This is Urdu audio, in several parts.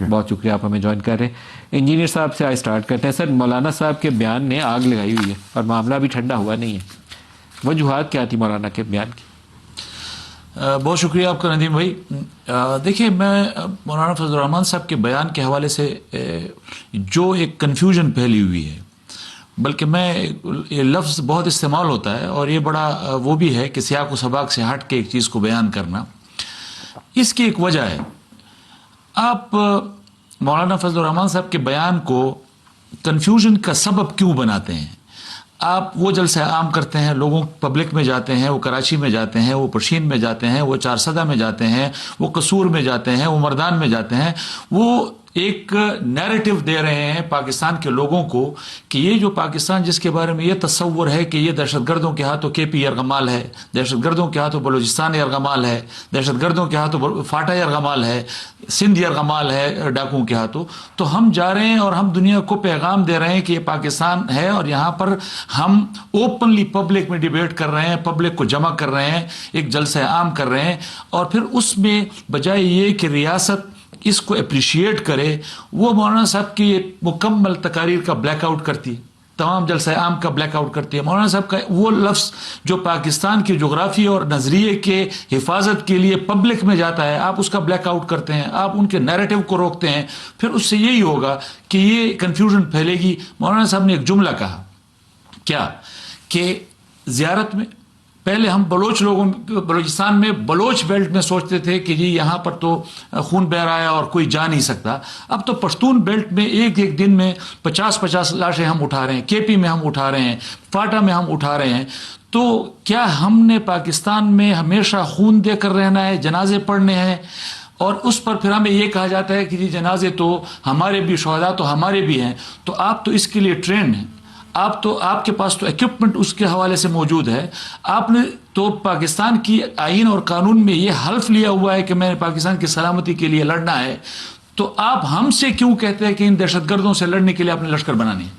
بہت شکریہ آپ ہمیں جوائن کر رہے ہیں. انجینئر صاحب سے آج اسٹارٹ کرتے ہیں. سر, مولانا صاحب کے بیان نے آگ لگائی ہوئی ہے اور معاملہ بھی ٹھنڈا ہوا نہیں ہے. وجوہات کیا تھی مولانا کے بیان کی؟ بہت شکریہ آپ کا ندیم بھائی. دیکھیے, میں مولانا فضل الرحمان صاحب کے بیان کے حوالے سے جو ایک کنفیوژن پھیلی ہوئی ہے, بلکہ یہ لفظ بہت استعمال ہوتا ہے اور یہ بڑا وہ بھی ہے کہ سیاق و سباق سے ہٹ کے ایک چیز کو بیان کرنا. اس کی ایک وجہ ہے. آپ مولانا فضل الرحمان صاحب کے بیان کو کنفیوژن کا سبب کیوں بناتے ہیں؟ آپ وہ جلسہ عام کرتے ہیں, لوگوں پبلک میں جاتے ہیں, وہ کراچی میں جاتے ہیں, وہ پشین میں جاتے ہیں, وہ چارسدہ میں جاتے ہیں, وہ قصور میں جاتے ہیں, وہ مردان میں جاتے ہیں. وہ ایک نیریٹو دے رہے ہیں پاکستان کے لوگوں کو کہ یہ جو پاکستان جس کے بارے میں یہ تصور ہے کہ یہ دہشت گردوں کے ہاتھوں کے پی یرغمال ہے, دہشت گردوں کے ہاتھوں بلوچستان یرغمال ہے, دہشت گردوں کے ہاتھوں فاٹا یرغمال ہے, سندھ یرغمال ہے ڈاکوؤں کے ہاتھوں, تو ہم جا رہے ہیں اور ہم دنیا کو پیغام دے رہے ہیں کہ یہ پاکستان ہے اور یہاں پر ہم اوپنلی پبلک میں ڈیبیٹ کر رہے ہیں, پبلک کو جمع کر رہے ہیں, ایک جلسہ عام کر رہے ہیں. اور پھر اس میں بجائے یہ کہ ریاست اس کو اپریشیٹ کرے, وہ مولانا صاحب کی مکمل تقاریر کا بلیک آؤٹ کرتی ہے, تمام جلسہ عام کا بلیک آؤٹ کرتی ہے. مولانا صاحب کا وہ لفظ جو پاکستان کی جغرافی اور نظریے کے حفاظت کے لیے پبلک میں جاتا ہے, آپ اس کا بلیک آؤٹ کرتے ہیں, آپ ان کے نیریٹو کو روکتے ہیں. پھر اس سے یہی ہوگا کہ یہ کنفیوژن پھیلے گی. مولانا صاحب نے ایک جملہ کہا کیا کہ زیارت میں پہلے ہم بلوچستان میں بلوچ بیلٹ میں سوچتے تھے کہ جی یہاں پر تو خون بہ رہا ہے اور کوئی جا نہیں سکتا. اب تو پشتون بیلٹ میں ایک دن میں 50 لاشیں ہم اٹھا رہے ہیں, کے پی میں ہم اٹھا رہے ہیں, فاٹا میں ہم اٹھا رہے ہیں. تو کیا ہم نے پاکستان میں ہمیشہ خون دے کر رہنا ہے, جنازے پڑھنے ہیں؟ اور اس پر پھر ہمیں یہ کہا جاتا ہے کہ جی جنازے تو ہمارے بھی, شہداء تو ہمارے بھی ہیں. تو آپ تو اس کے لیے ٹرینڈ ہیں, آپ کے پاس تو ایکوپمنٹ اس کے حوالے سے موجود ہے. آپ نے تو پاکستان کی آئین اور قانون میں یہ حلف لیا ہوا ہے کہ میں نے پاکستان کی سلامتی کے لیے لڑنا ہے. تو آپ ہم سے کیوں کہتے ہیں کہ ان دہشت گردوں سے لڑنے کے لیے آپ نے لشکر بنانے ہے؟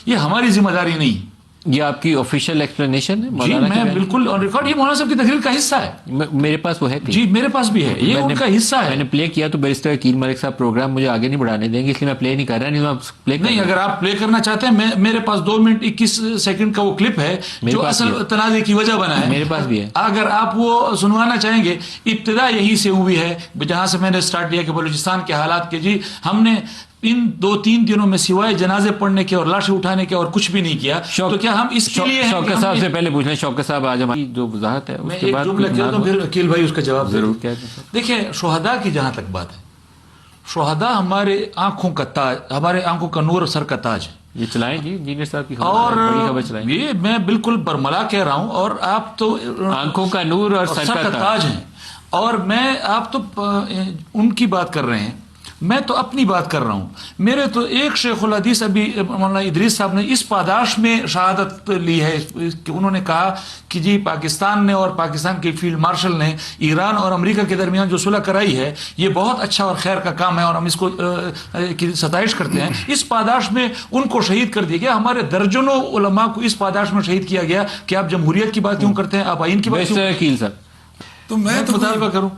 یہ ہماری ذمہ داری نہیں. یہ آپ کی آفیشیل ایکسپلینیشن ہے؟ جی میں بالکل آن ریکارڈ, یہ مولانا صاحب کی تقریر کا حصہ ہے. میرے پاس وہ ہے. جی میرے پاس بھی ہے, یہ ان کا حصہ ہے. میں نے پلے کیا تو بیرسٹر عقیل ملک صاحب پروگرام مجھے آگے نہیں بڑھانے دیں گے, اس لیے میں پلے نہیں کر رہا. نہیں, اگر آپ پلے کرنا چاہتے ہیں, میرے پاس 2 منٹ 21 سیکنڈ کا وہ کلپ ہے جو اصل تنازع کی وجہ بنا ہے. میرے پاس بھی ہے, اگر آپ وہ سنوانا چاہیں گے. ابتدا یہی سے ہوئی ہے جہاں سے میں نے سٹارٹ کیا کہ بلوچستان کے حالات کے جی ہم نے ان 2-3 دنوں میں سوائے جنازے پڑھنے کے اور لاشیں اٹھانے کے اور کچھ بھی نہیں کیا. تو کیا ہم اس کے لیے شوکت صاحب سے پہلے پوچھ لیں. شوکت صاحب آج ہماری جو وضاحت ہے میں ایک جملہ کہتا ہوں, پھر عقیل بھائی اس کا جواب ضرور. دیکھیں, شہداء کی جہاں تک بات ہے, شہداء ہمارے آنکھوں کا تاج, ہمارے آنکھوں کا نور اور سر کا تاج ہے. یہ چلائیں جی انجینئر صاحب کی اور یہ میں بالکل برملا کہہ رہا ہوں, اور آپ تو آنکھوں کا نور اور سر کا تاج ہیں. اور میں آپ تو ان کی بات کر رہے ہیں, میں تو اپنی بات کر رہا ہوں. میرے تو ایک شیخ الحدیث ابھی مولانا ادریس صاحب نے اس پاداش میں شہادت لی ہے کہ انہوں نے کہا کہ جی پاکستان نے اور پاکستان کے فیلڈ مارشل نے ایران اور امریکہ کے درمیان جو صلح کرائی ہے یہ بہت اچھا اور خیر کا کام ہے اور ہم اس کو ستائش کرتے ہیں. اس پاداش میں ان کو شہید کر دیا گیا. ہمارے درجنوں علماء کو اس پاداش میں شہید کیا گیا کہ آپ جمہوریت کی بات کیوں کرتے ہیں, آپ آئین کی بات کیوں؟ تو میں مطالبہ کروں,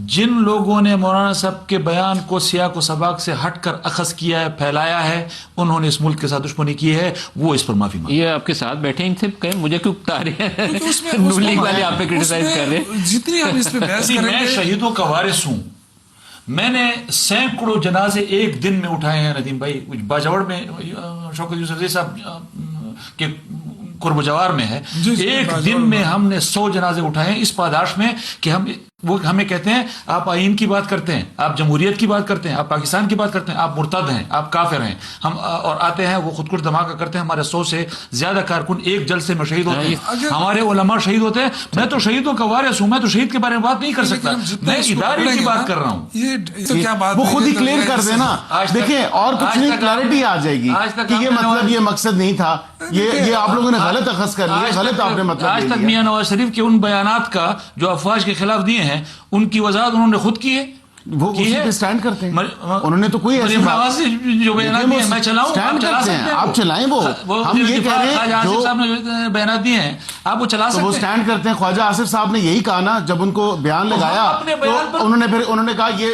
جن لوگوں نے مولانا صاحب کے بیان کو سیاق و سباق سے ہٹ کر اخذ کیا ہے, پھیلایا ہے, انہوں نے اس ملک کے ساتھ دشمنی کی ہے, وہ اس پر معافی مانگے. یہ آپ کے ساتھ بیٹھے ان سے کہیں مجھے کیوں بتا رہے ہیں, نون لیگ والے آپ پہ کرٹیسائز کر رہے ہیں. جتنی ہم اس پہ بحث کریں گے, میں شہیدوں کا وارث ہوں. میں نے سینکڑوں جنازے ایک دن میں اٹھائے ہیں ندیم بھائی. باجوڑ میں شوکت یوسف صاحب کے قرب جوار میں ہے, ایک دن میں ہم نے 100 جنازے اٹھائے ہیں اس پاداش میں کہ وہ ہمیں کہتے ہیں آپ آئین کی بات کرتے ہیں, آپ جمہوریت کی بات کرتے ہیں, آپ پاکستان کی بات کرتے ہیں, آپ مرتد ہیں, آپ کافر ہیں. ہم اور آتے ہیں وہ خودکش دھماکہ کرتے ہیں. ہمارے 100 سے زیادہ کارکن ایک جلسے میں شہید ہوتے ہیں, ہمارے علماء شہید ہوتے ہیں. میں تو شہیدوں کا وارث ہوں, میں تو شہید کے بارے میں بات نہیں کر سکتا, میں ادارے کی بات کر رہا ہوں. وہ خود ہی کلیئر کر دینا. دیکھیں اور کچھ نہیں, کلیئرٹی آ جائے گی کہ یہ مطلب یہ مقصد نہیں تھا, یہ آپ لوگوں نے غلط اخذ کر لیا, غلط آپ نے مطلب. آج تک میاں نواز شریف کے ان بیانات کا جو افواج کے خلاف دیے ہیں ان کی وضاحت انہوں نے خود کی ہے. وہ اسی پہ سٹینڈ کرتے ہیں, انہوں نے تو کوئی ایسی بات جو بیانات دیے ہیں میں چلاؤں, سٹینڈ کرتے ہیں, آپ چلائیں. وہ ہم یہ کہہ رہے ہیں جو صاحب نے بیانات دیے ہیں آپ وہ چلا سکتے ہیں, وہ سٹینڈ کرتے ہیں. خواجہ آصف صاحب نے یہی کہا نا, جب ان کو بیان لگایا تو انہوں نے کہا یہ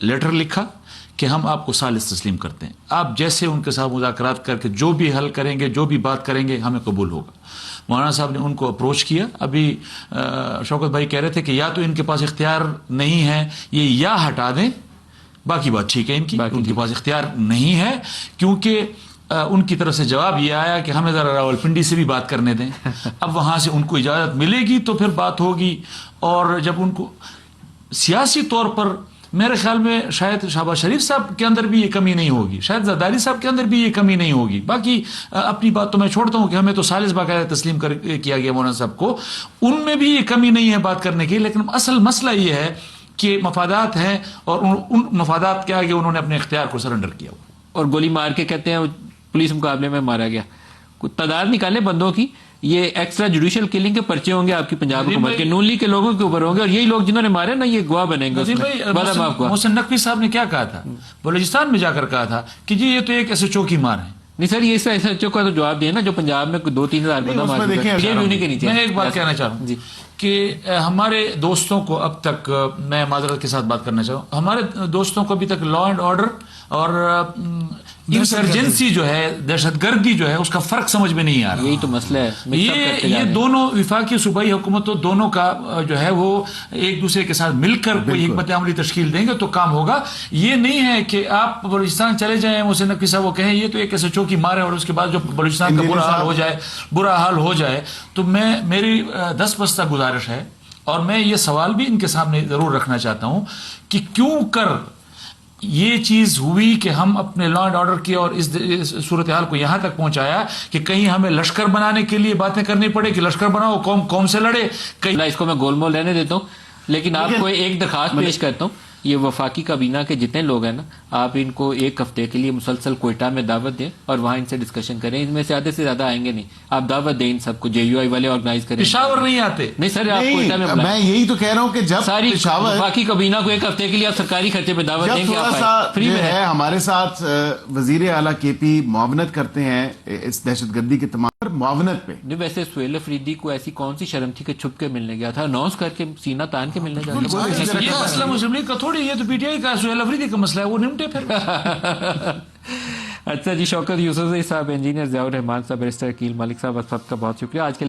لیٹر لکھا کہ ہم آپ کو ثالث تسلیم کرتے ہیں, آپ جیسے ان کے ساتھ مذاکرات کر کے جو بھی حل کریں گے, جو بھی بات کریں گے, ہمیں قبول ہوگا. مولانا صاحب نے ان کو اپروچ کیا. ابھی شوکت بھائی کہہ رہے تھے کہ یا تو ان کے پاس اختیار نہیں ہے, یہ یا ہٹا دیں, باقی بات ٹھیک ہے ان کی, ان کے پاس اختیار نہیں ہے, کیونکہ ان کی طرف سے جواب یہ آیا کہ ہمیں ذرا راولپنڈی سے بھی بات کرنے دیں. اب وہاں سے ان کو اجازت ملے گی تو پھر بات ہوگی. اور جب ان کو سیاسی طور پر میرے خیال میں شاید شہباز شریف صاحب کے اندر بھی یہ کمی نہیں ہوگی, شاید زرداری صاحب کے اندر بھی یہ کمی نہیں ہوگی. باقی اپنی بات تو میں چھوڑتا ہوں کہ ہمیں تو ثالث باقاعدہ تسلیم کیا گیا مولانا صاحب کو, ان میں بھی یہ کمی نہیں ہے بات کرنے کی. لیکن اصل مسئلہ یہ ہے کہ مفادات ہیں, اور ان مفادات کے آگے انہوں نے اپنے اختیار کو سرنڈر کیا. اور گولی مار کے کہتے ہیں پولیس مقابلے میں مارا گیا. تعداد نکالے بندوں کی, یہ ایکسٹرا جوڈیشل کلنگ کے پرچے ہوں گے آپ کی پنجاب حکومت کے, نون لیگ کے لوگوں کے اوپر ہوں گے, اور یہی لوگ جنہوں نے مارے نا یہ گواہ بنیں گے. محسن نقوی صاحب نے کیا کہا تھا, بلوچستان میں جا کر کہا تھا کہ جی یہ تو ایک ایسے چوکی مار ہے. نہیں سر, یہ ایسا SHO کا تو جواب دیا نا جو پنجاب میں 2-3 ہزار بندہ مار کے نیچے. میں ایک بات کہنا چاہ رہا ہوں کہ ہمارے دوستوں کو اب تک, میں معذرت کے ساتھ بات کرنا چاہوں, ہمارے دوستوں کو ابھی تک لا اینڈ آرڈر اور انسرجنسی جو ہے, دہشت گردی جو ہے, اس کا فرق سمجھ میں نہیں آ رہا. یہی تو مسئلہ ہے. یہ دونوں وفاقی صوبائی حکومتوں دونوں کا جو ہے وہ ایک دوسرے کے ساتھ مل کر کوئی حکمت عملی تشکیل دیں گے تو کام ہوگا. یہ نہیں ہے کہ آپ بلوچستان چلے جائیں, محسن نقوی صاحب وہ کہیں یہ تو ایک ایسے چوکی مارے, اور اس کے بعد جو بلوچستان کا برا حال ہو جائے. تو میری دست گزارش ہے, اور میں یہ سوال بھی ان کے سامنے ضرور رکھنا چاہتا ہوں کہ کیوں کر یہ چیز ہوئی کہ ہم اپنے لا اینڈ آرڈر کی اور اس صورتحال کو یہاں تک پہنچایا کہ کہیں ہمیں لشکر بنانے کے لیے باتیں کرنی پڑے کہ لشکر بناؤ, قوم سے لڑے. اس کو میں گول مول رہنے دیتا ہوں, لیکن آپ کو ایک درخواست پیش کرتا ہوں. یہ وفاقی کابینہ کے جتنے لوگ ہیں نا, آپ ان کو 1 ہفتے کے لیے مسلسل کوئٹہ میں دعوت دیں اور وہاں ان سے ڈسکشن کریں. ان میں سے زیادہ آئیں گے نہیں, آپ دعوت دیں ان سب کو, JUI والے آرگنائز کریں. پشاور نہیں آتے. نہیں سر, آپ کوئٹہ میں میں یہی تو کہہ رہا ہوں کہ جب ساری وفاقی کابینہ کو 1 ہفتے کے لیے آپ سرکاری خرچے پہ دعوت دیں گے, فری میں ہے. ہمارے ساتھ وزیر اعلیٰ KP معاونت کرتے ہیں اس دہشت گردی کے تمام معاونت پہ. نہیں ویسے سہیل افریدی کو ایسی کون سی شرم تھی کہ چھپ کے ملنے گیا تھا, اناؤنس کر کے سینہ تان کے ملنے جا رہا. یہ مسئلہ مسلم لیگ کا تھوڑی, یہ تو PTI کا سہیل افریدی کا مسئلہ ہے, وہ نمٹے پھر. اچھا جی, شوکت یوسف صاحب, انجینئر ضیاء الرحمان صاحب, بیرسٹر عقیل ملک صاحب, آپ سب کا بہت شکریہ. آج کے